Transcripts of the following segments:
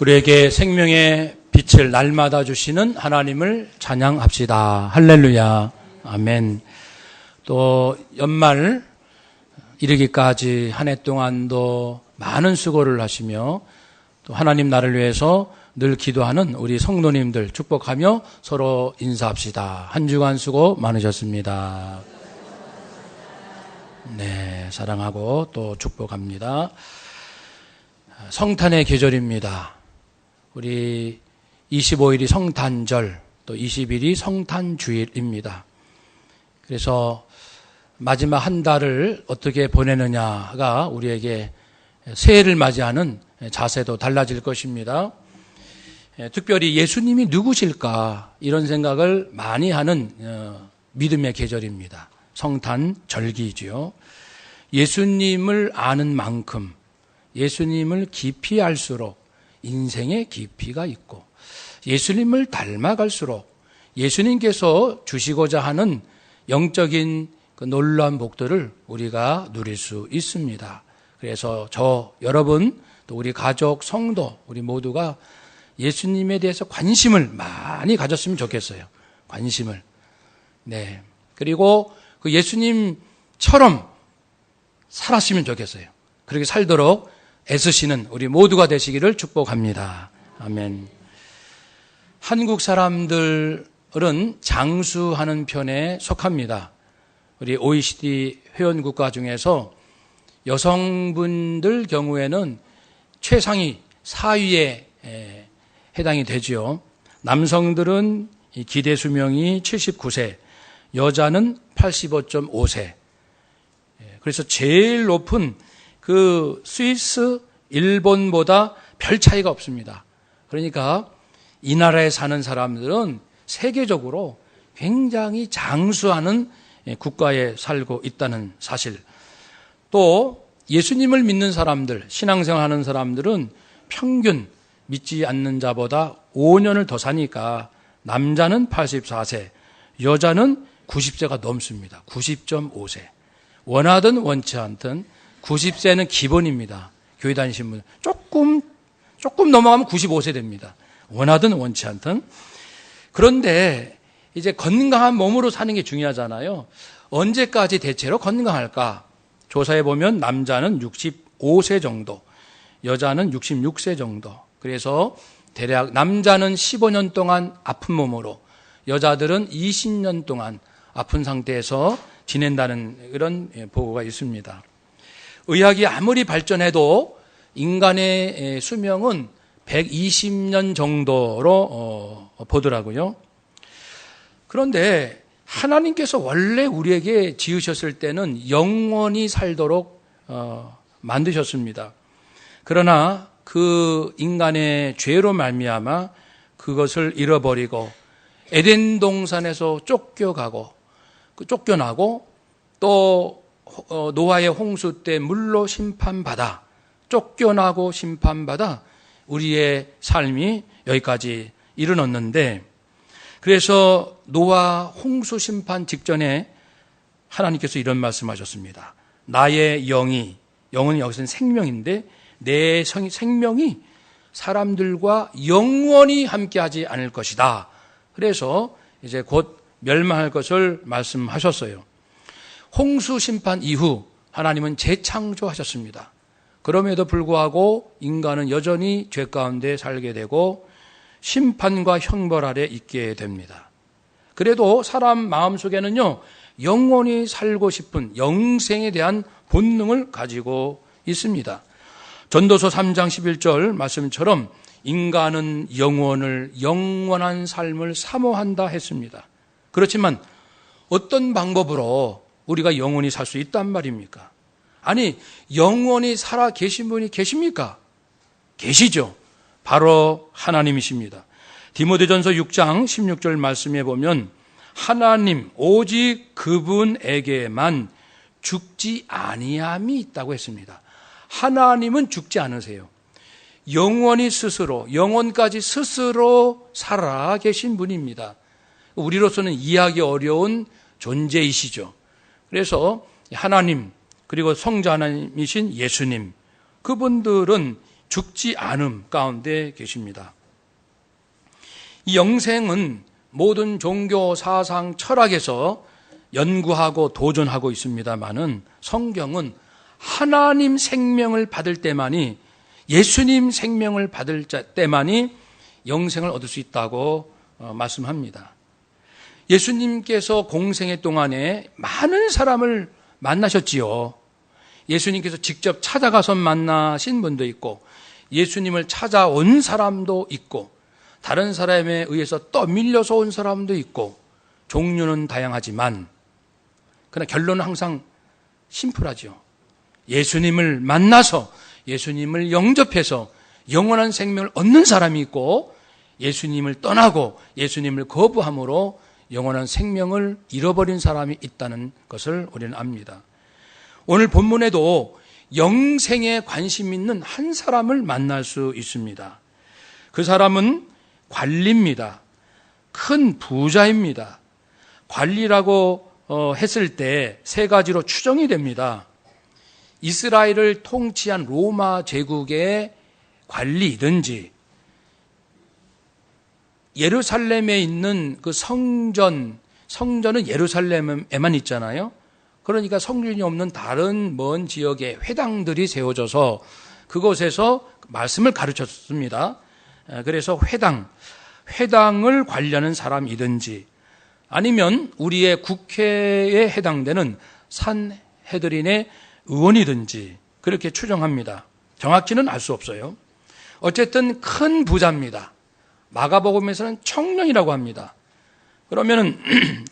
우리에게 생명의 빛을 날마다 주시는 하나님을 찬양합시다. 할렐루야. 아멘. 또 연말 이르기까지 한 해 동안도 많은 수고를 하시며 또 하나님 나를 위해서 늘 기도하는 우리 성도님들 축복하며 서로 인사합시다. 한 주간 수고 많으셨습니다. 네, 사랑하고 또 축복합니다. 성탄의 계절입니다. 우리 25일이 성탄절, 또 20일이 성탄주일입니다. 그래서 마지막 한 달을 어떻게 보내느냐가 우리에게 새해를 맞이하는 자세도 달라질 것입니다. 특별히 예수님이 누구실까 이런 생각을 많이 하는 믿음의 계절입니다. 성탄절기지요. 예수님을 아는 만큼 예수님을 깊이 알수록 인생의 깊이가 있고 예수님을 닮아갈수록 예수님께서 주시고자 하는 영적인 그 놀라운 복들을 우리가 누릴 수 있습니다. 그래서 여러분, 또 우리 가족, 성도, 우리 모두가 예수님에 대해서 관심을 많이 가졌으면 좋겠어요. 관심을. 네. 그리고 그 예수님처럼 살았으면 좋겠어요. 그렇게 살도록 애쓰시는 우리 모두가 되시기를 축복합니다. 아멘. 한국 사람들은 장수하는 편에 속합니다. 우리 OECD 회원국가 중에서 여성분들 경우에는 최상위 4위에 해당이 되지요. 남성들은 기대 수명이 79세, 여자는 85.5세. 그래서 제일 높은 그 스위스, 일본보다 별 차이가 없습니다. 그러니까 이 나라에 사는 사람들은 세계적으로 굉장히 장수하는 국가에 살고 있다는 사실. 또 예수님을 믿는 사람들, 신앙생활하는 사람들은 평균 믿지 않는 자보다 5년을 더 사니까 남자는 84세, 여자는 90세가 넘습니다. 90.5세. 원하든 원치 않든 90세는 기본입니다. 교회 다니신 분 조금 넘어가면 95세 됩니다. 원하든 원치 않든. 그런데 이제 건강한 몸으로 사는 게 중요하잖아요. 언제까지 대체로 건강할까? 조사해 보면 남자는 65세 정도, 여자는 66세 정도. 그래서 대략 남자는 15년 동안 아픈 몸으로, 여자들은 20년 동안 아픈 상태에서 지낸다는 그런 보고가 있습니다. 의학이 아무리 발전해도 인간의 수명은 120년 정도로 보더라고요. 그런데 하나님께서 원래 우리에게 지으셨을 때는 영원히 살도록 만드셨습니다. 그러나 그 인간의 죄로 말미암아 그것을 잃어버리고 에덴 동산에서 쫓겨나고 또 노아의 홍수 때 물로 심판받아 쫓겨나고 심판받아 우리의 삶이 여기까지 이르렀는데, 그래서 노아 홍수 심판 직전에 하나님께서 이런 말씀하셨습니다. 나의 영은 여기서는 생명인데 내 생명이 사람들과 영원히 함께하지 않을 것이다. 그래서 이제 곧 멸망할 것을 말씀하셨어요. 홍수 심판 이후 하나님은 재창조하셨습니다. 그럼에도 불구하고 인간은 여전히 죄 가운데 살게 되고 심판과 형벌 아래 있게 됩니다. 그래도 사람 마음속에는요, 영원히 살고 싶은 영생에 대한 본능을 가지고 있습니다. 전도서 3장 11절 말씀처럼 인간은 영원한 삶을 사모한다 했습니다. 그렇지만 어떤 방법으로 우리가 영원히 살 수 있단 말입니까? 아니, 영원히 살아 계신 분이 계십니까? 계시죠. 바로 하나님이십니다. 디모데전서 6장 16절 말씀에 보면 하나님 오직 그분에게만 죽지 아니함이 있다고 했습니다. 하나님은 죽지 않으세요. 영원히 영원까지 스스로 살아 계신 분입니다. 우리로서는 이해하기 어려운 존재이시죠. 그래서 하나님, 그리고 성자 하나님이신 예수님, 그분들은 죽지 않음 가운데 계십니다. 이 영생은 모든 종교, 사상, 철학에서 연구하고 도전하고 있습니다마는 성경은 하나님 생명을 받을 때만이, 예수님 생명을 받을 때만이 영생을 얻을 수 있다고 말씀합니다. 예수님께서 공생애 동안에 많은 사람을 만나셨지요. 예수님께서 직접 찾아가서 만나신 분도 있고, 예수님을 찾아온 사람도 있고, 다른 사람에 의해서 떠밀려서 온 사람도 있고, 종류는 다양하지만 그러나 결론은 항상 심플하죠. 예수님을 만나서 예수님을 영접해서 영원한 생명을 얻는 사람이 있고, 예수님을 떠나고 예수님을 거부함으로 영원한 생명을 잃어버린 사람이 있다는 것을 우리는 압니다. 오늘 본문에도 영생에 관심 있는 한 사람을 만날 수 있습니다. 그 사람은 관리입니다. 큰 부자입니다. 관리라고 했을 때 세 가지로 추정이 됩니다. 이스라엘을 통치한 로마 제국의 관리이든지, 예루살렘에 있는 그 성전은 예루살렘에만 있잖아요. 그러니까 성전이 없는 다른 먼 지역에 회당들이 세워져서 그곳에서 말씀을 가르쳤습니다. 그래서 회당을 관리하는 사람이든지, 아니면 우리의 국회에 해당되는 산헤드린의 의원이든지 그렇게 추정합니다. 정확히는 알 수 없어요. 어쨌든 큰 부자입니다. 마가복음에서는 청년이라고 합니다. 그러면은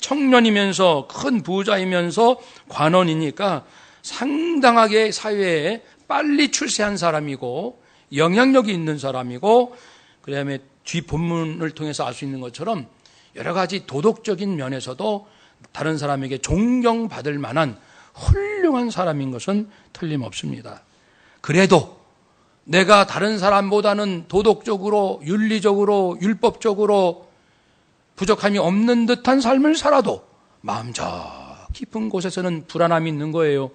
청년이면서 큰 부자이면서 관원이니까 상당하게 사회에 빨리 출세한 사람이고 영향력이 있는 사람이고, 그다음에 뒤 본문을 통해서 알 수 있는 것처럼 여러 가지 도덕적인 면에서도 다른 사람에게 존경받을 만한 훌륭한 사람인 것은 틀림없습니다. 그래도 내가 다른 사람보다는 도덕적으로, 윤리적으로, 율법적으로 부족함이 없는 듯한 삶을 살아도 마음 저 깊은 곳에서는 불안함이 있는 거예요.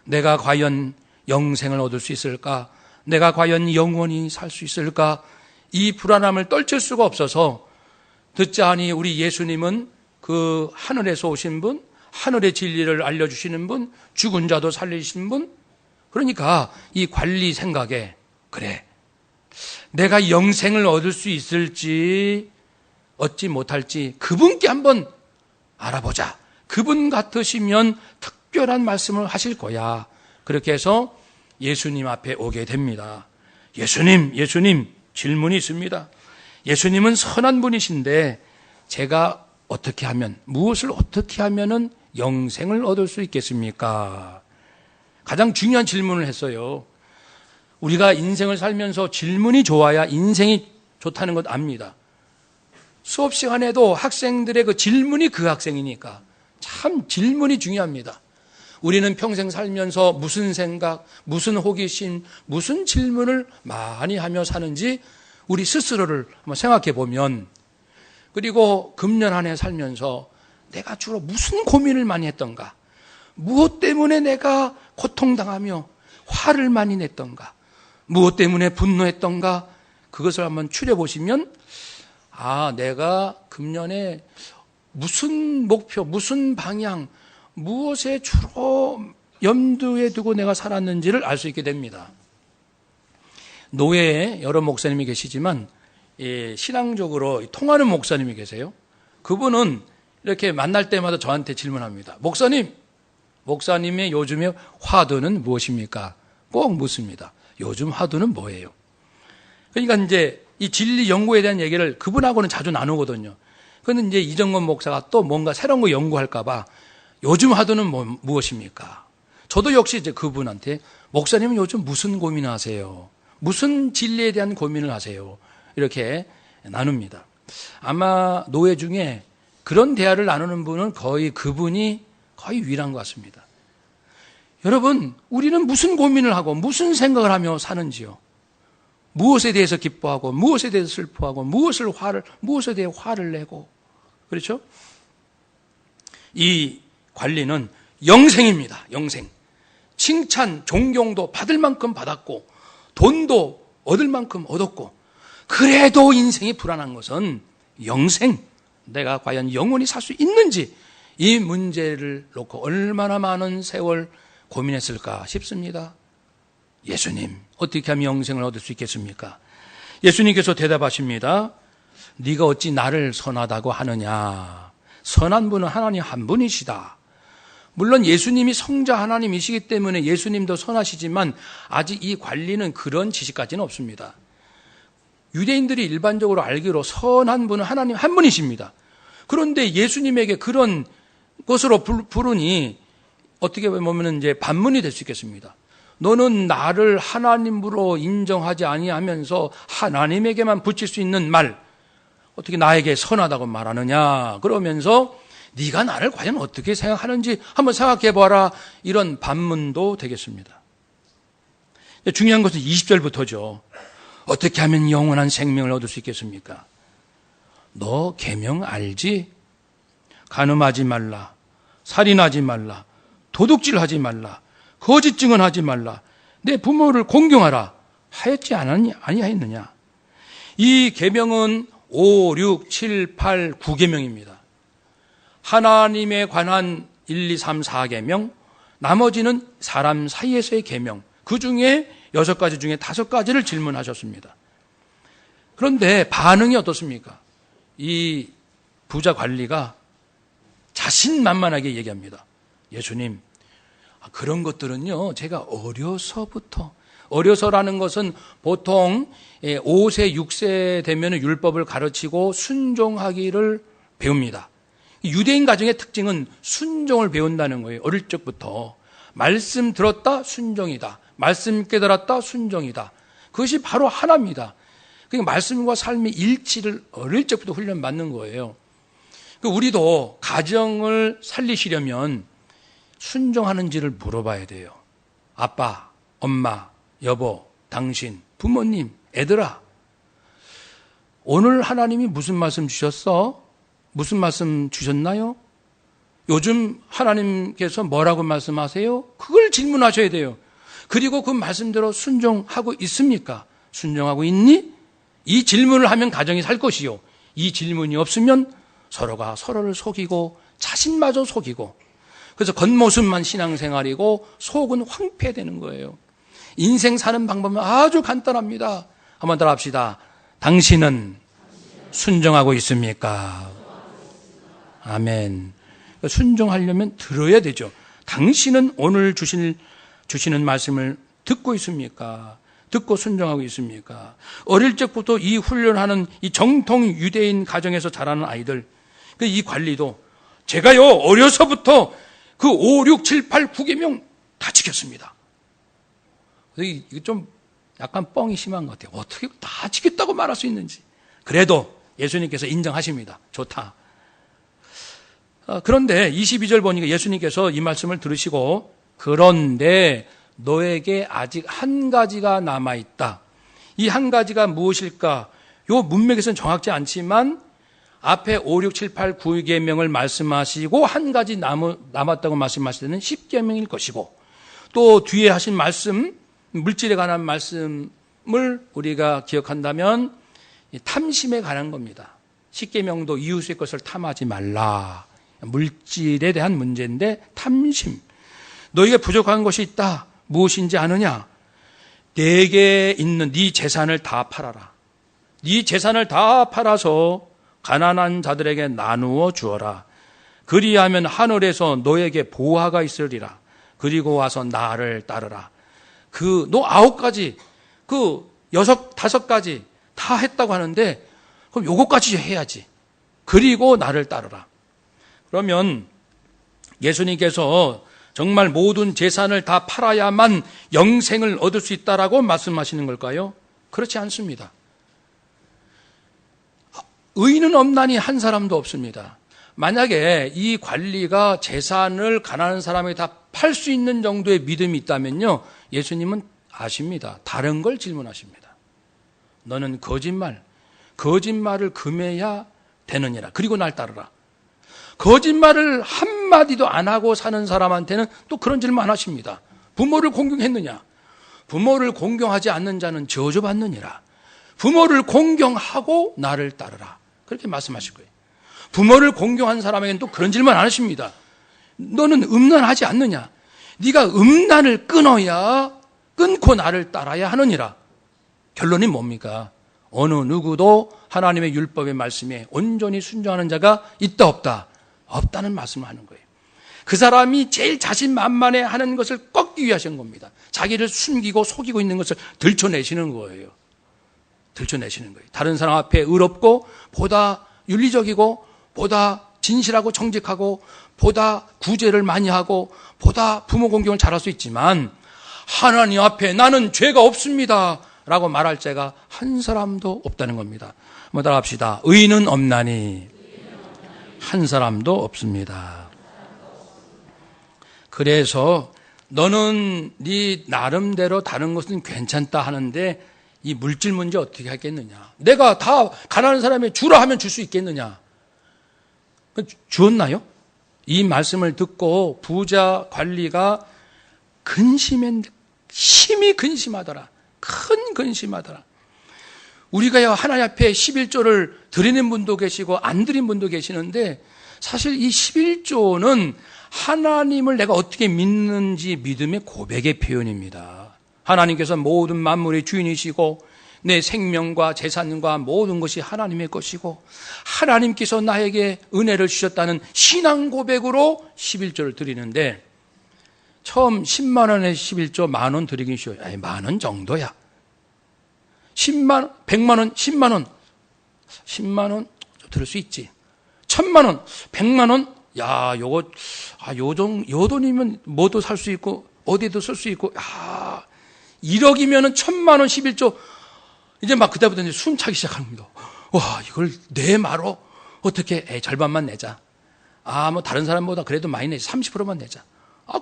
내가 과연 영생을 얻을 수 있을까? 내가 과연 영원히 살 수 있을까? 이 불안함을 떨칠 수가 없어서, 듣자하니 우리 예수님은 그 하늘에서 오신 분, 하늘의 진리를 알려주시는 분, 죽은 자도 살리신 분, 그러니까 이 관리 생각에, 그래, 내가 영생을 얻을 수 있을지 얻지 못할지 그분께 한번 알아보자. 그분 같으시면 특별한 말씀을 하실 거야. 그렇게 해서 예수님 앞에 오게 됩니다. 예수님 질문이 있습니다. 예수님은 선한 분이신데 제가 어떻게 하면, 무엇을 어떻게 하면은 영생을 얻을 수 있겠습니까? 가장 중요한 질문을 했어요. 우리가 인생을 살면서 질문이 좋아야 인생이 좋다는 것 압니다. 수업 시간에도 학생들의 그 질문이 그 학생이니까 참 질문이 중요합니다. 우리는 평생 살면서 무슨 생각, 무슨 호기심, 무슨 질문을 많이 하며 사는지 우리 스스로를 한번 생각해 보면, 그리고 금년 한 해 살면서 내가 주로 무슨 고민을 많이 했던가, 무엇 때문에 내가 고통당하며 화를 많이 냈던가, 무엇 때문에 분노했던가, 그것을 한번 추려보시면 내가 금년에 무슨 목표, 무슨 방향, 무엇에 주로 염두에 두고 내가 살았는지를 알 수 있게 됩니다. 노예에 여러 목사님이 계시지만 신앙적으로 통하는 목사님이 계세요. 그분은 이렇게 만날 때마다 저한테 질문합니다. 목사님의 요즘의 화두는 무엇입니까? 꼭 묻습니다. 요즘 화두는 뭐예요? 그러니까 이제 이 진리 연구에 대한 얘기를 그분하고는 자주 나누거든요. 그런데 이제 이정건 목사가 또 뭔가 새로운 거 연구할까봐 요즘 화두는 무엇입니까? 저도 역시 이제 그분한테 목사님은 요즘 무슨 고민을 하세요? 무슨 진리에 대한 고민을 하세요? 이렇게 나눕니다. 아마 노예 중에 그런 대화를 나누는 분은 그분이 거의 유일한 것 같습니다. 여러분, 우리는 무슨 고민을 하고 무슨 생각을 하며 사는지요? 무엇에 대해서 기뻐하고 무엇에 대해서 슬퍼하고 무엇에 대해 화를 내고, 그렇죠? 이 관리는 영생입니다. 영생. 칭찬, 존경도 받을 만큼 받았고 돈도 얻을 만큼 얻었고, 그래도 인생이 불안한 것은 영생, 내가 과연 영원히 살 수 있는지, 이 문제를 놓고 얼마나 많은 세월 고민했을까 싶습니다. 예수님, 어떻게 하면 영생을 얻을 수 있겠습니까? 예수님께서 대답하십니다. 네가 어찌 나를 선하다고 하느냐. 선한 분은 하나님 한 분이시다. 물론 예수님이 성자 하나님이시기 때문에 예수님도 선하시지만 아직 이 관리는 그런 지식까지는 없습니다. 유대인들이 일반적으로 알기로 선한 분은 하나님 한 분이십니다. 그런데 예수님에게 그런 것으로 부르니 어떻게 보면 이제 반문이 될 수 있겠습니다. 너는 나를 하나님으로 인정하지 아니하면서 하나님에게만 붙일 수 있는 말, 어떻게 나에게 선하다고 말하느냐, 그러면서 네가 나를 과연 어떻게 생각하는지 한번 생각해 봐라, 이런 반문도 되겠습니다. 중요한 것은 20절부터죠. 어떻게 하면 영원한 생명을 얻을 수 있겠습니까? 너 계명 알지? 간음하지 말라, 살인하지 말라, 도둑질하지 말라, 거짓 증언하지 말라, 내 부모를 공경하라 하였지 아니하였느냐? 이 계명은 5, 6, 7, 8, 9계명입니다. 하나님에 관한 1, 2, 3, 4계명, 나머지는 사람 사이에서의 계명, 그 중에 6가지 중에 5가지를 질문하셨습니다. 그런데 반응이 어떻습니까? 이 부자 관리가 자신만만하게 얘기합니다. 예수님, 그런 것들은요, 제가 어려서라는 것은 보통 5세, 6세 되면 율법을 가르치고 순종하기를 배웁니다. 유대인 가정의 특징은 순종을 배운다는 거예요. 어릴 적부터. 말씀 들었다, 순종이다. 말씀 깨달았다, 순종이다. 그것이 바로 하나입니다. 그러니까 말씀과 삶의 일치를 어릴 적부터 훈련받는 거예요. 우리도 가정을 살리시려면 순종하는지를 물어봐야 돼요. 아빠, 엄마, 여보, 당신, 부모님, 애들아, 오늘 하나님이 무슨 말씀 주셨어? 무슨 말씀 주셨나요? 요즘 하나님께서 뭐라고 말씀하세요? 그걸 질문하셔야 돼요. 그리고 그 말씀대로 순종하고 있습니까? 순종하고 있니? 이 질문을 하면 가정이 살 것이요. 이 질문이 없으면 서로가 서로를 속이고 자신마저 속이고, 그래서 겉모습만 신앙생활이고 속은 황폐되는 거예요. 인생 사는 방법은 아주 간단합니다. 한번 더 합시다. 당신은 순종하고 있습니까? 아멘. 순종하려면 들어야 되죠. 당신은 오늘 주시는 말씀을 듣고 있습니까? 듣고 순종하고 있습니까? 어릴 적부터 이 훈련하는 이 정통 유대인 가정에서 자라는 아이들, 이 관리도 제가요 어려서부터 그 5, 6, 7, 8, 9계명 다 지켰습니다. 이거 좀 약간 뻥이 심한 것 같아요. 어떻게 다 지켰다고 말할 수 있는지. 그래도 예수님께서 인정하십니다. 좋다. 그런데 22절 보니까 예수님께서 이 말씀을 들으시고, 그런데 너에게 아직 한 가지가 남아있다. 이 한 가지가 무엇일까? 요 문맥에서는 정확지 않지만 앞에 5, 6, 7, 8, 9계명을 말씀하시고 한 가지 남았다고 말씀하실 때는 10계명일 것이고, 또 뒤에 하신 말씀, 물질에 관한 말씀을 우리가 기억한다면 탐심에 관한 겁니다. 10계명도 이웃의 것을 탐하지 말라. 물질에 대한 문제인데 탐심. 너에게 부족한 것이 있다. 무엇인지 아느냐? 내게 있는 네 재산을 다 팔아라. 네 재산을 다 팔아서 가난한 자들에게 나누어 주어라. 그리하면 하늘에서 너에게 보화가 있으리라. 그리고 와서 나를 따르라. 너 9가지, 5가지 다 했다고 하는데 그럼 요것까지 해야지. 그리고 나를 따르라. 그러면 예수님께서 정말 모든 재산을 다 팔아야만 영생을 얻을 수 있다라고 말씀하시는 걸까요? 그렇지 않습니다. 의인은 없나니 한 사람도 없습니다. 만약에 이 관리가 재산을 가난한 사람에게 다 팔 수 있는 정도의 믿음이 있다면요, 예수님은 아십니다. 다른 걸 질문하십니다. 너는 거짓말을 금해야 되느니라. 그리고 날 따르라. 거짓말을 한마디도 안 하고 사는 사람한테는 또 그런 질문 안 하십니다. 부모를 공경했느냐? 부모를 공경하지 않는 자는 저주받느니라. 부모를 공경하고 나를 따르라. 그렇게 말씀하실 거예요. 부모를 공경한 사람에게는 또 그런 질문 안 하십니다. 너는 음란하지 않느냐? 네가 음란을 끊고 나를 따라야 하느니라. 결론이 뭡니까? 어느 누구도 하나님의 율법의 말씀에 온전히 순종하는 자가 있다 없다? 없다는 말씀을 하는 거예요. 그 사람이 제일 자신만만해 하는 것을 꺾기 위하신 겁니다. 자기를 숨기고 속이고 있는 것을 들춰내시는 거예요. 들춰내시는 거예요. 다른 사람 앞에 의롭고 보다 윤리적이고 보다 진실하고 정직하고 보다 구제를 많이 하고 보다 부모 공경을 잘할 수 있지만 하나님 앞에 나는 죄가 없습니다 라고 말할 자가 한 사람도 없다는 겁니다. 한번 따라합시다. 의인은 없나니 한 사람도 없습니다. 그래서 너는 네 나름대로 다른 것은 괜찮다 하는데 이 물질 문제 어떻게 하겠느냐? 내가 다 가난한 사람이 주라 하면 줄 수 있겠느냐? 주었나요? 이 말씀을 듣고 부자 관리가 심히 근심하더라. 큰 근심하더라. 우리가요 하나님 앞에 11조를 드리는 분도 계시고 안 드린 분도 계시는데 사실 이 11조는 하나님을 내가 어떻게 믿는지 믿음의 고백의 표현입니다. 하나님께서 모든 만물의 주인이시고 내 생명과 재산과 모든 것이 하나님의 것이고 하나님께서 나에게 은혜를 주셨다는 신앙 고백으로 11조를 드리는데 처음 10만 원에 11조 10,000원 드리긴 쉬워요. 아니 10,000원 정도야. 10만, 100만 원, 10만 원. 10만 원 들을 수 있지. 1,000만 원, 100만 원. 야, 요거 요 돈이면 뭐도 살 수 있고 어디도 쓸 수 있고. 야, 1억이면은 1,000만 원 11조. 이제 막 그때부터 이제 숨차기 시작하는 겁니다. 와, 이걸 내 말로 어떻게 절반만 내자. 뭐 다른 사람보다 그래도 많이 내자. 30%만 내자.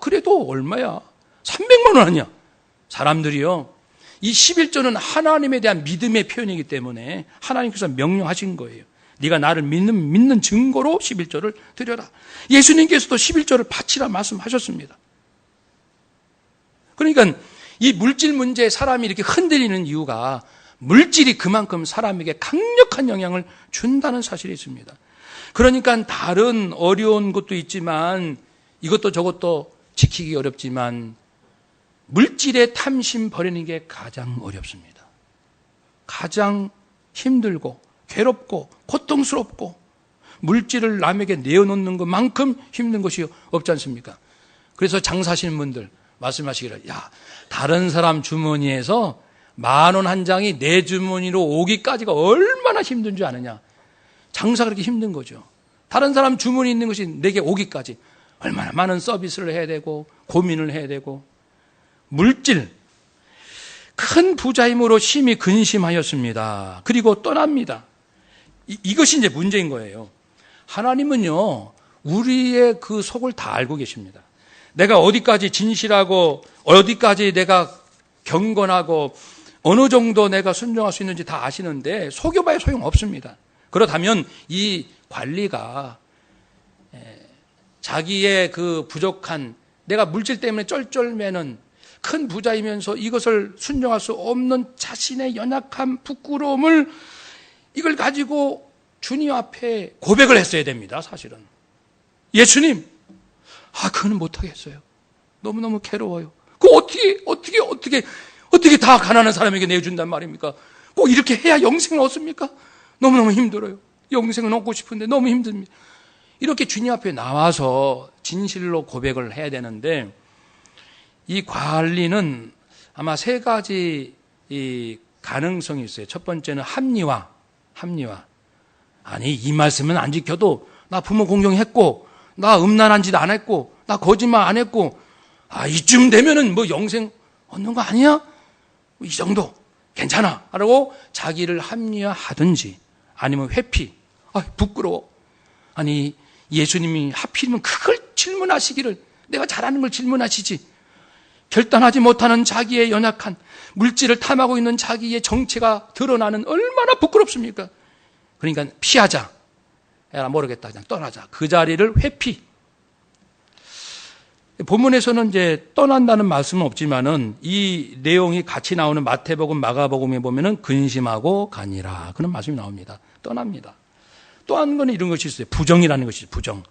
그래도 얼마야? 300만 원 아니야? 사람들이요. 이 11조는 하나님에 대한 믿음의 표현이기 때문에 하나님께서 명령하신 거예요. 네가 나를 믿는 증거로 11조를 드려라. 예수님께서도 11조를 바치라 말씀하셨습니다. 그러니까 이 물질 문제에 사람이 이렇게 흔들리는 이유가 물질이 그만큼 사람에게 강력한 영향을 준다는 사실이 있습니다. 그러니까 다른 어려운 것도 있지만 이것도 저것도 지키기 어렵지만 물질의 탐심 버리는 게 가장 어렵습니다. 가장 힘들고 괴롭고 고통스럽고 물질을 남에게 내어놓는 것만큼 힘든 것이 없지 않습니까? 그래서 장사하시는 분들 말씀하시기를 다른 사람 주머니에서 10,000원 한 장이 내 주머니로 오기까지가 얼마나 힘든 줄 아느냐. 장사가 그렇게 힘든 거죠. 다른 사람 주머니에 있는 것이 내게 오기까지 얼마나 많은 서비스를 해야 되고 고민을 해야 되고. 물질, 큰 부자임으로 심히 근심하였습니다. 그리고 떠납니다. 이것이 이제 문제인 거예요. 하나님은요 우리의 그 속을 다 알고 계십니다. 내가 어디까지 진실하고 어디까지 내가 경건하고 어느 정도 내가 순종할 수 있는지 다 아시는데 속여봐야 소용없습니다. 그렇다면 이 관리가 자기의 그 부족한, 내가 물질 때문에 쩔쩔매는 큰 부자이면서 이것을 순종할 수 없는 자신의 연약함, 부끄러움을 이걸 가지고 주님 앞에 고백을 했어야 됩니다. 사실은 예수님, 그거는 못하겠어요. 너무너무 괴로워요. 그거 어떻게 다 가난한 사람에게 내준단 말입니까? 꼭 이렇게 해야 영생을 얻습니까? 너무너무 힘들어요. 영생은 얻고 싶은데 너무 힘듭니다. 이렇게 주님 앞에 나와서 진실로 고백을 해야 되는데 이 관리는 아마 3가지 이 가능성이 있어요. 첫 번째는 합리화. 아니 이 말씀은 안 지켜도 나 부모 공경했고 나 음란한 짓 안 했고 나 거짓말 안 했고 이쯤 되면은 뭐 영생 얻는 거 아니야? 이 정도 괜찮아 라고 자기를 합리화하든지 아니면 회피. 부끄러워. 아니 예수님이 하필이면 그걸 질문하시기를, 내가 잘하는 걸 질문하시지. 결단하지 못하는 자기의 연약한 물질을 탐하고 있는 자기의 정체가 드러나는 얼마나 부끄럽습니까? 그러니까 피하자. 모르겠다. 그냥 떠나자. 그 자리를 회피. 본문에서는 이제 떠난다는 말씀은 없지만은 이 내용이 같이 나오는 마태복음, 마가복음에 보면은 근심하고 가니라 그런 말씀이 나옵니다. 떠납니다. 또 한 거는 이런 것이 있어요. 부정이라는 것이 부정.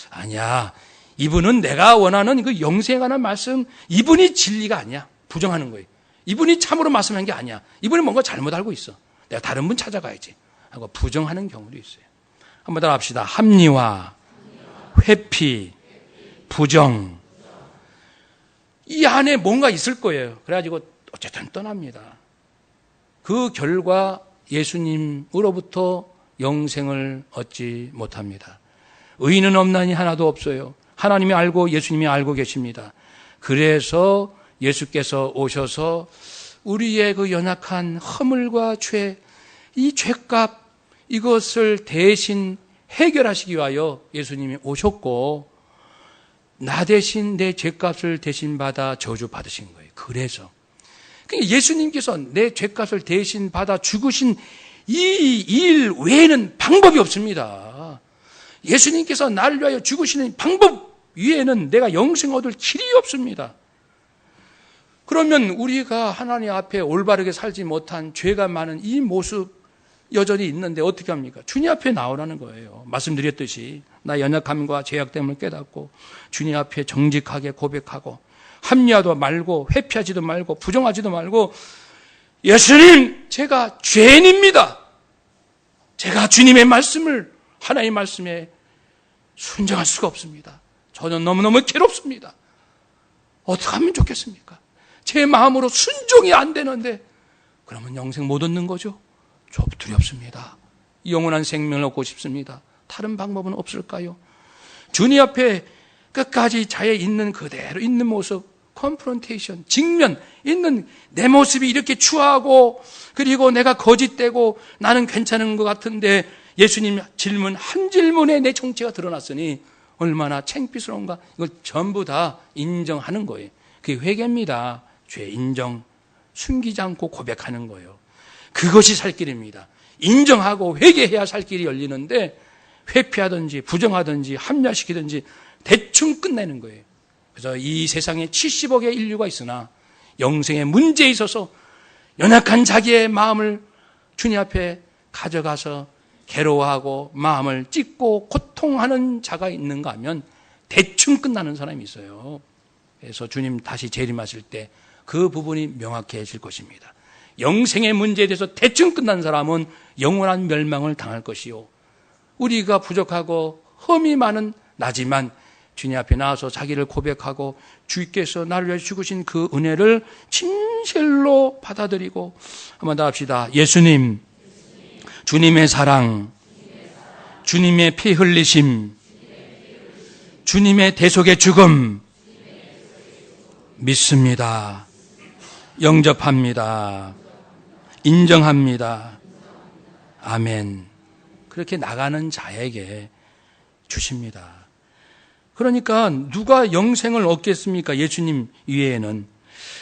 아니야. 이분은 내가 원하는 그 영생에 관한 말씀, 이분이 진리가 아니야. 부정하는 거예요. 이분이 참으로 말씀한 게 아니야. 이분이 뭔가 잘못 알고 있어. 내가 다른 분 찾아가야지 하고 부정하는 경우도 있어요. 한번 더 합시다. 합리화, 회피, 부정. 이 안에 뭔가 있을 거예요. 그래가지고 어쨌든 떠납니다. 그 결과 예수님으로부터 영생을 얻지 못합니다. 의인은 없나니 하나도 없어요. 하나님이 알고 예수님이 알고 계십니다. 그래서 예수께서 오셔서 우리의 그 연약한 허물과 죄, 이 죄값 이것을 대신 해결하시기 위하여 예수님이 오셨고 나 대신 내 죄값을 대신 받아 저주받으신 거예요. 그래서 그러니까 예수님께서 내 죄값을 대신 받아 죽으신 이 일 외에는 방법이 없습니다. 예수님께서 나를 위하여 죽으시는 방법 위에는 내가 영생 얻을 길이 없습니다. 그러면 우리가 하나님 앞에 올바르게 살지 못한 죄가 많은 이 모습 여전히 있는데 어떻게 합니까? 주님 앞에 나오라는 거예요. 말씀드렸듯이 나 연약함과 죄악됨을 깨닫고 주님 앞에 정직하게 고백하고 합리화도 말고 회피하지도 말고 부정하지도 말고 예수님 제가 죄인입니다. 제가 주님의 말씀을 하나님의 말씀에 순종할 수가 없습니다. 저는 너무너무 괴롭습니다. 어떻게 하면 좋겠습니까? 제 마음으로 순종이 안 되는데 그러면 영생 못 얻는 거죠? 저 두렵습니다. 영원한 생명을 얻고 싶습니다. 다른 방법은 없을까요? 주님 앞에 끝까지 자의 있는 그대로 있는 모습, 컨프런테이션, 직면 있는 내 모습이 이렇게 추하고 그리고 내가 거짓되고 나는 괜찮은 것 같은데 예수님 질문 한 질문에 내 정체가 드러났으니 얼마나 창피스러운가. 이걸 전부 다 인정하는 거예요. 그게 회개입니다. 죄 인정, 숨기지 않고 고백하는 거예요. 그것이 살 길입니다. 인정하고 회개해야 살 길이 열리는데 회피하든지 부정하든지 합리화시키든지 대충 끝내는 거예요. 그래서 이 세상에 70억의 인류가 있으나 영생의 문제에 있어서 연약한 자기의 마음을 주님 앞에 가져가서 괴로워하고 마음을 찢고 고통하는 자가 있는가 하면 대충 끝나는 사람이 있어요. 그래서 주님 다시 재림하실 때 그 부분이 명확해질 것입니다. 영생의 문제에 대해서 대충 끝난 사람은 영원한 멸망을 당할 것이요. 우리가 부족하고 흠이 많은 나지만 주님 앞에 나와서 자기를 고백하고 주께서 나를 위해 죽으신 그 은혜를 진실로 받아들이고 한번 더 합시다. 예수님, 주님의 사랑, 주님의 피 흘리심, 주님의 대속의 죽음 믿습니다. 영접합니다. 인정합니다. 아멘. 그렇게 나가는 자에게 주십니다. 그러니까 누가 영생을 얻겠습니까? 예수님 이외에는.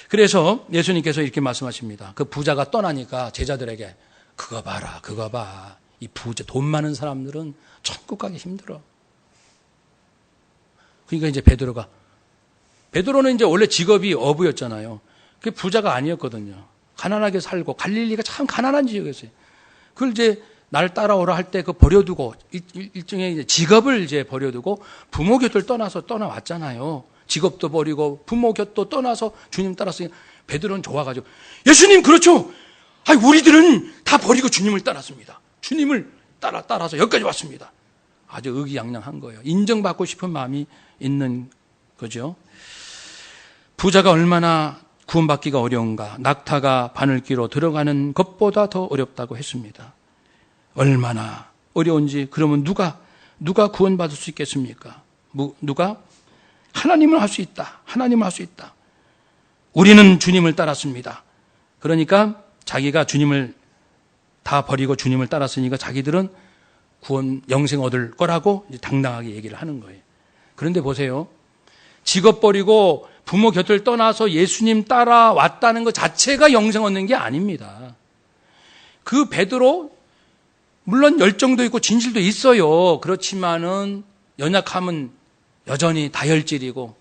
그래서 예수님께서 이렇게 말씀하십니다. 그 부자가 떠나니까 제자들에게 그거 봐라, 그거 봐. 이 부자, 돈 많은 사람들은 천국 가기 힘들어. 그러니까 이제 베드로는 이제 원래 직업이 어부였잖아요. 그 부자가 아니었거든요. 가난하게 살고 갈릴리가 참 가난한 지역이었어요. 그걸 이제 날 따라오라 할 때 그 버려두고 일종의 이제 직업을 이제 버려두고 부모 곁을 떠나왔잖아요. 직업도 버리고 부모 곁도 떠나서 주님 따랐으니 베드로는 좋아가지고 예수님 그렇죠. 아니 우리들은 다 버리고 주님을 따랐습니다. 주님을 따라서 여기까지 왔습니다. 아주 의기양양한 거예요. 인정받고 싶은 마음이 있는 거죠. 부자가 얼마나 구원받기가 어려운가. 낙타가 바늘귀로 들어가는 것보다 더 어렵다고 했습니다. 얼마나 어려운지. 그러면 누가 구원받을 수 있겠습니까? 누가? 하나님은 할 수 있다. 하나님은 할 수 있다. 우리는 주님을 따랐습니다. 그러니까 자기가 주님을 다 버리고 주님을 따랐으니까 자기들은 구원, 영생 얻을 거라고 이제 당당하게 얘기를 하는 거예요. 그런데 보세요. 직업 버리고 부모 곁을 떠나서 예수님 따라왔다는 것 자체가 영생 얻는 게 아닙니다. 그 베드로 물론 열정도 있고 진실도 있어요. 그렇지만은 연약함은 여전히 다혈질이고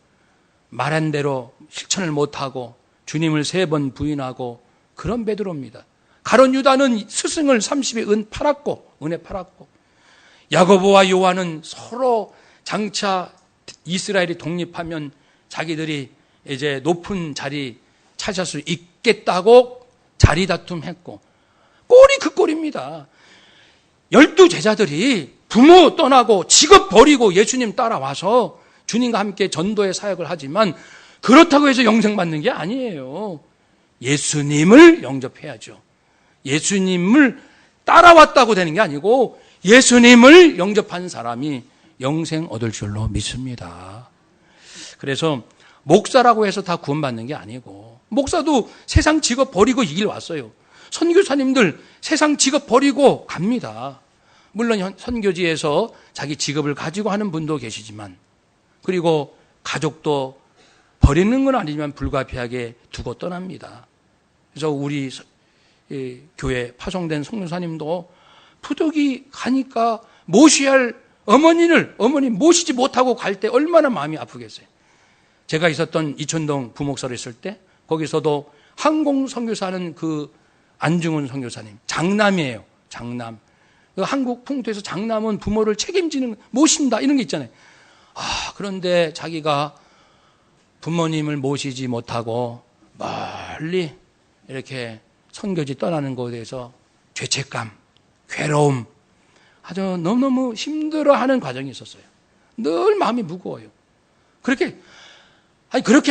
말한 대로 실천을 못하고 주님을 3번 부인하고 그런 베드로입니다. 가룟 유다는 스승을 30에 은혜 팔았고 야고보와 요한은 서로 장차 이스라엘이 독립하면 자기들이 이제 높은 자리 차지할 수 있겠다고 자리 다툼했고 꼴이 그 꼴입니다. 12제자들이 부모 떠나고 직업 버리고 예수님 따라와서 주님과 함께 전도의 사역을 하지만 그렇다고 해서 영생 받는 게 아니에요. 예수님을 영접해야죠. 예수님을 따라왔다고 되는 게 아니고 예수님을 영접한 사람이 영생 얻을 줄로 믿습니다. 그래서 목사라고 해서 다 구원받는 게 아니고 목사도 세상 직업 버리고 이 길 왔어요. 선교사님들 세상 직업 버리고 갑니다. 물론 선교지에서 자기 직업을 가지고 하는 분도 계시지만 그리고 가족도 버리는 건 아니지만 불가피하게 두고 떠납니다. 그래서 우리 교회 파송된 선교사님도 부득이 가니까 모셔야 할 어머니 모시지 못하고 갈 때 얼마나 마음이 아프겠어요. 제가 있었던 이천동 부목사로 있을 때 거기서도 항공 선교사는 그 안중훈 선교사님 장남이에요. 장남. 한국 풍토에서 장남은 부모를 책임지는 모신다 이런 게 있잖아요. 그런데 자기가 부모님을 모시지 못하고 멀리 이렇게 선교지 떠나는 것에 대해서 죄책감, 괴로움, 아주 너무너무 힘들어하는 과정이 있었어요. 늘 마음이 무거워요. 그렇게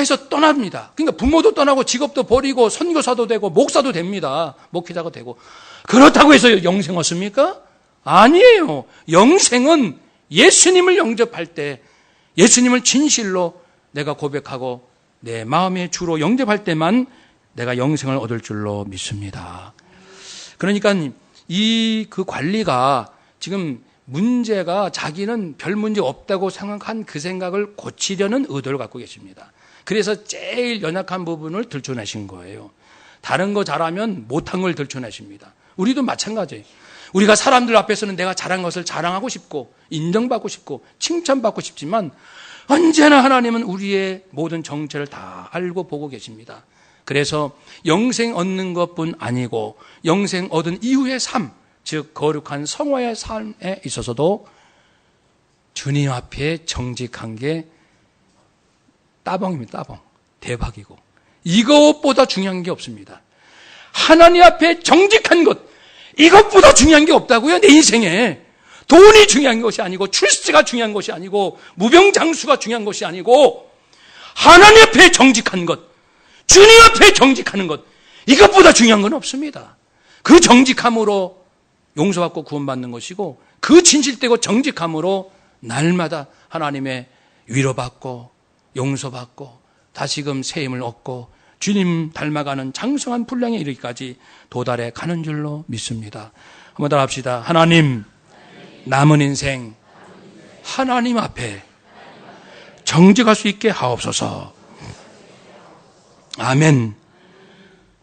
해서 떠납니다. 그러니까 부모도 떠나고 직업도 버리고 선교사도 되고 목사도 됩니다. 목회자가 되고. 그렇다고 해서 영생 얻습니까? 아니에요. 영생은 예수님을 영접할 때 예수님을 진실로 내가 고백하고 내 마음의 주로 영접할 때만 내가 영생을 얻을 줄로 믿습니다. 그러니까 그 관리가 지금 문제가 자기는 별 문제 없다고 생각한 그 생각을 고치려는 의도를 갖고 계십니다. 그래서 제일 연약한 부분을 들춰내신 거예요. 다른 거 잘하면 못한 걸 들춰내십니다. 우리도 마찬가지예요. 우리가 사람들 앞에서는 내가 잘한 것을 자랑하고 싶고 인정받고 싶고 칭찬받고 싶지만 언제나 하나님은 우리의 모든 정체를 다 알고 보고 계십니다. 그래서 영생 얻는 것뿐 아니고 영생 얻은 이후의 삶, 즉 거룩한 성화의 삶에 있어서도 주님 앞에 정직한 게 따봉입니다. 따봉. 대박이고 이것보다 중요한 게 없습니다. 하나님 앞에 정직한 것, 이것보다 중요한 게 없다고요. 내 인생에 돈이 중요한 것이 아니고 출세가 중요한 것이 아니고 무병장수가 중요한 것이 아니고 하나님 앞에 정직한 것, 주님 앞에 정직하는 것, 이것보다 중요한 건 없습니다. 그 정직함으로 용서받고 구원받는 것이고 그 진실되고 정직함으로 날마다 하나님의 위로받고 용서받고 다시금 새 힘을 얻고 주님 닮아가는 장성한 분량에 이르기까지 도달해 가는 줄로 믿습니다. 한번 더 합시다. 하나님, 남은 인생 하나님 앞에 정직할 수 있게 하옵소서. 아멘.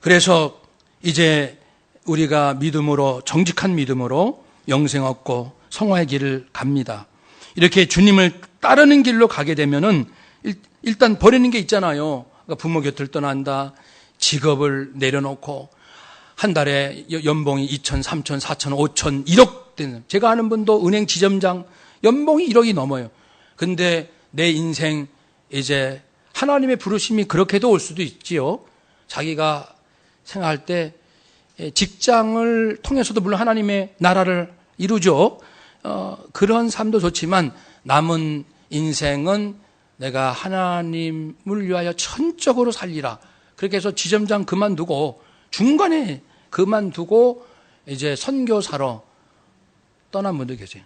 그래서 이제 우리가 믿음으로, 정직한 믿음으로 영생 얻고 성화의 길을 갑니다. 이렇게 주님을 따르는 길로 가게 되면은 일단 버리는 게 있잖아요. 부모 곁을 떠난다, 직업을 내려놓고 한 달에 연봉이 2천, 3천, 4천, 5천, 1억 되는, 제가 아는 분도 은행 지점장 연봉이 1억이 넘어요. 근데 내 인생 이제 하나님의 부르심이 그렇게도 올 수도 있지요. 자기가 생각할 때 직장을 통해서도 물론 하나님의 나라를 이루죠. 그런 삶도 좋지만 남은 인생은 내가 하나님을 위하여 천적으로 살리라. 그렇게 해서 지점장 그만두고 중간에 그만두고 이제 선교사로 떠난 분도 계세요.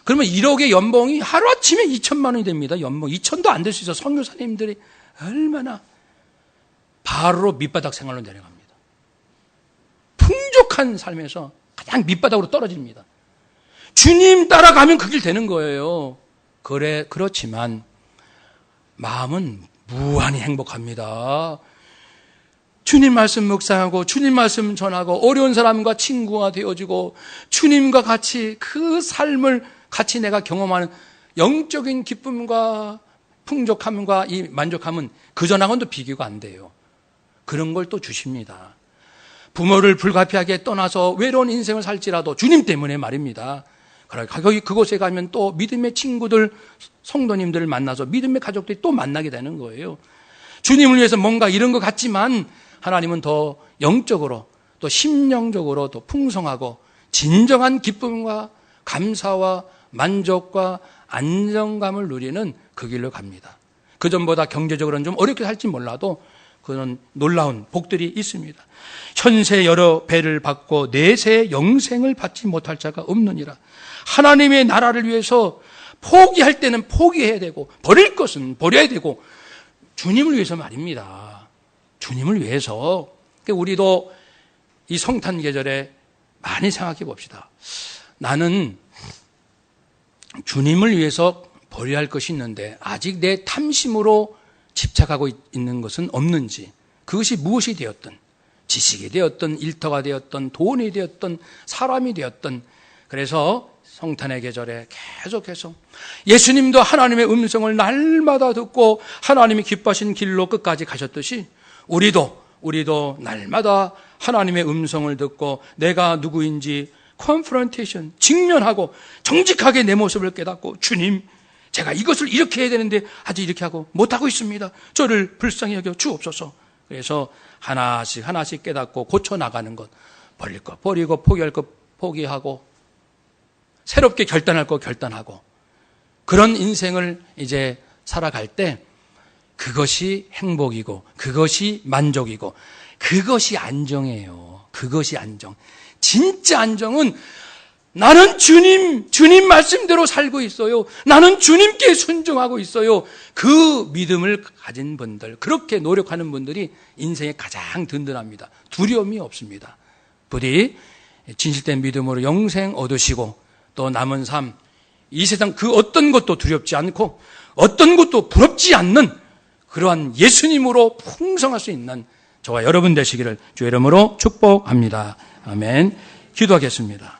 그러면 1억의 연봉이 하루아침에 2천만 원이 됩니다. 연봉 2천도 안 될 수 있어. 선교사님들이 얼마나 바로 밑바닥 생활로 내려갑니다. 풍족한 삶에서 가장 밑바닥으로 떨어집니다. 주님 따라가면 그 길 되는 거예요. 그렇지만 마음은 무한히 행복합니다. 주님 말씀 묵상하고 주님 말씀 전하고 어려운 사람과 친구가 되어지고 주님과 같이 그 삶을 같이 내가 경험하는 영적인 기쁨과 풍족함과 이 만족함은 그전하고는 또 비교가 안 돼요. 그런 걸 또 주십니다. 부모를 불가피하게 떠나서 외로운 인생을 살지라도 주님 때문에 말입니다. 그곳에 가면 또 믿음의 친구들, 성도님들을 만나서 믿음의 가족들이 또 만나게 되는 거예요. 주님을 위해서 뭔가 이런 것 같지만 하나님은 더 영적으로 또 심령적으로 더 풍성하고 진정한 기쁨과 감사와 만족과 안정감을 누리는 그 길로 갑니다. 그전보다 경제적으로는 좀 어렵게 살지 몰라도 그런 놀라운 복들이 있습니다. 현세 여러 배를 받고 내세 영생을 받지 못할 자가 없느니라. 하나님의 나라를 위해서 포기할 때는 포기해야 되고 버릴 것은 버려야 되고 주님을 위해서 말입니다. 주님을 위해서. 우리도 이 성탄 계절에 많이 생각해 봅시다. 나는 주님을 위해서 버려야 할 것이 있는데 아직 내 탐심으로 집착하고 있는 것은 없는지, 그것이 무엇이 되었든 지식이 되었든 일터가 되었든 돈이 되었든 사람이 되었든, 그래서 성탄의 계절에 계속해서 예수님도 하나님의 음성을 날마다 듣고 하나님이 기뻐하신 길로 끝까지 가셨듯이 우리도 날마다 하나님의 음성을 듣고 내가 누구인지 컨프런테이션, 직면하고 정직하게 내 모습을 깨닫고 주님, 제가 이것을 이렇게 해야 되는데 아직 이렇게 하고 못하고 있습니다. 저를 불쌍히 여겨 주옵소서. 그래서 하나씩 깨닫고 고쳐나가는 것, 버릴 것 버리고 포기할 것 포기하고 새롭게 결단할 것 결단하고, 그런 인생을 이제 살아갈 때 그것이 행복이고 그것이 만족이고 그것이 안정이에요. 그것이 안정. 진짜 안정은 나는 주님 말씀대로 살고 있어요. 나는 주님께 순종하고 있어요. 그 믿음을 가진 분들, 그렇게 노력하는 분들이 인생에 가장 든든합니다. 두려움이 없습니다. 부디 진실된 믿음으로 영생 얻으시고 또 남은 삶, 이 세상 그 어떤 것도 두렵지 않고 어떤 것도 부럽지 않는 그러한 예수님으로 풍성할 수 있는 저와 여러분 되시기를 주의 이름으로 축복합니다. 아멘. 기도하겠습니다.